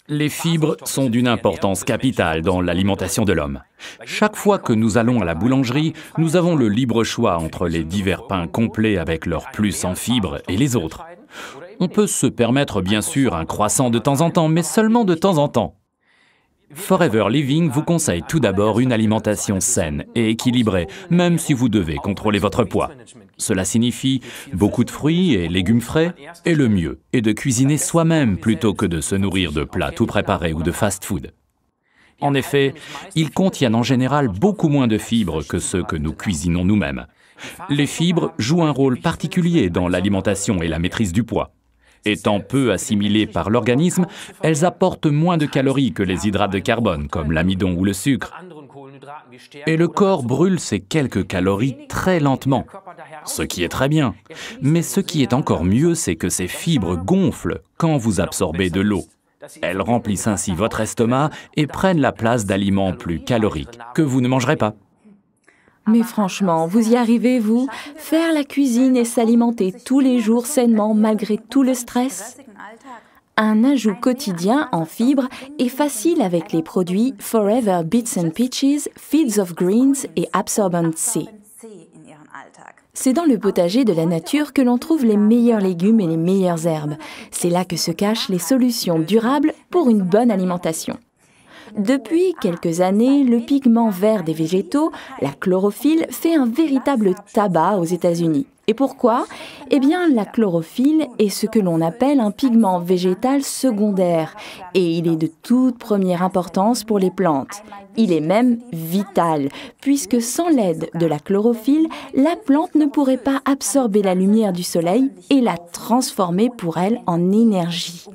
Les fibres sont d'une importance capitale dans l'alimentation de l'homme. Chaque fois que nous allons à la boulangerie, nous avons le libre choix entre les divers pains complets avec leur plus en fibres et les autres. On peut se permettre bien sûr un croissant de temps en temps, mais seulement de temps en temps. Forever Living vous conseille tout d'abord une alimentation saine et équilibrée, même si vous devez contrôler votre poids. Cela signifie beaucoup de fruits et légumes frais, et le mieux est de cuisiner soi-même plutôt que de se nourrir de plats tout préparés ou de fast-food. En effet, ils contiennent en général beaucoup moins de fibres que ceux que nous cuisinons nous-mêmes. Les fibres jouent un rôle particulier dans l'alimentation et la maîtrise du poids. Étant peu assimilées par l'organisme, elles apportent moins de calories que les hydrates de carbone, comme l'amidon ou le sucre. Et le corps brûle ces quelques calories très lentement, ce qui est très bien. Mais ce qui est encore mieux, c'est que ces fibres gonflent quand vous absorbez de l'eau. Elles remplissent ainsi votre estomac et prennent la place d'aliments plus caloriques que vous ne mangerez pas. Mais franchement, vous y arrivez, vous? Faire la cuisine et s'alimenter tous les jours sainement malgré tout le stress? Un ajout quotidien en fibres est facile avec les produits Forever Bits and Peaches, Fields of Greens et Absorbent C. C'est dans le potager de la nature que l'on trouve les meilleurs légumes et les meilleures herbes. C'est là que se cachent les solutions durables pour une bonne alimentation. Depuis quelques années, le pigment vert des végétaux, la chlorophylle, fait un véritable tabac aux États-Unis. Et pourquoi? Eh bien, la chlorophylle est ce que l'on appelle un pigment végétal secondaire. Et il est de toute première importance pour les plantes. Il est même vital, puisque sans l'aide de la chlorophylle, la plante ne pourrait pas absorber la lumière du soleil et la transformer pour elle en énergie.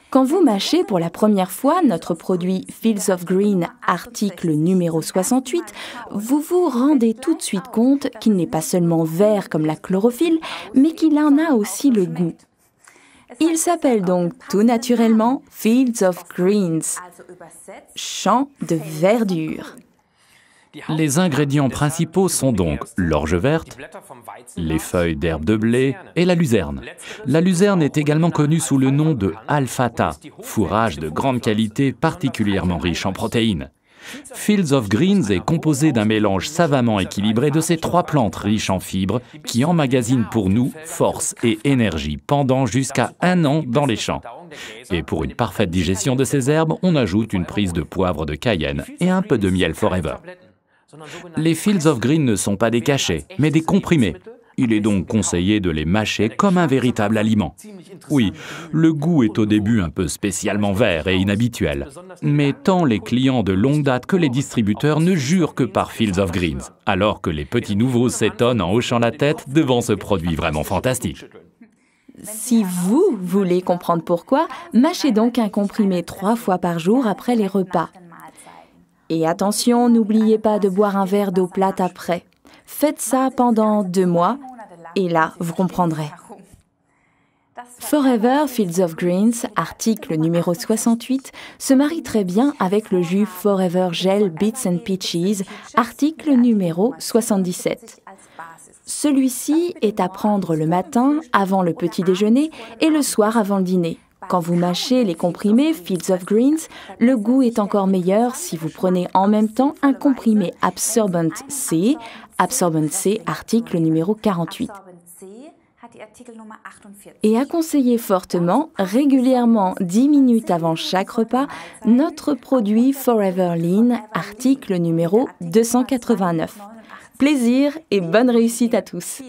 Quand vous mâchez pour la première fois notre produit Fields of Green, article numéro 68, vous vous rendez tout de suite compte qu'il n'est pas seulement vert comme la chlorophylle, mais qu'il en a aussi le goût. Il s'appelle donc tout naturellement Fields of Greens, champ de verdure. Les ingrédients principaux sont donc l'orge verte, les feuilles d'herbe de blé et la luzerne. La luzerne est également connue sous le nom de alfalfa, fourrage de grande qualité particulièrement riche en protéines. Fields of Greens est composé d'un mélange savamment équilibré de ces trois plantes riches en fibres qui emmagasinent pour nous force et énergie pendant jusqu'à 1 an dans les champs. Et pour une parfaite digestion de ces herbes, on ajoute une prise de poivre de Cayenne et un peu de miel Forever. Les Fields of Green ne sont pas des cachets, mais des comprimés. Il est donc conseillé de les mâcher comme un véritable aliment. Oui, le goût est au début un peu spécialement vert et inhabituel. Mais tant les clients de longue date que les distributeurs ne jurent que par Fields of Greens, alors que les petits nouveaux s'étonnent en hochant la tête devant ce produit vraiment fantastique. Si vous voulez comprendre pourquoi, mâchez donc un comprimé 3 fois par jour après les repas. Et attention, n'oubliez pas de boire un verre d'eau plate après. Faites ça pendant 2 mois, et là, vous comprendrez. Forever Fields of Greens, article numéro 68, se marie très bien avec le jus Forever Gel Bits and Peaches, article numéro 77. Celui-ci est à prendre le matin, avant le petit déjeuner, et le soir avant le dîner. Quand vous mâchez les comprimés Fields of Greens, le goût est encore meilleur si vous prenez en même temps un comprimé Absorbent C, article numéro 48. Et à conseiller fortement, régulièrement 10 minutes avant chaque repas, notre produit Forever Lean, article numéro 289. Plaisir et bonne réussite à tous!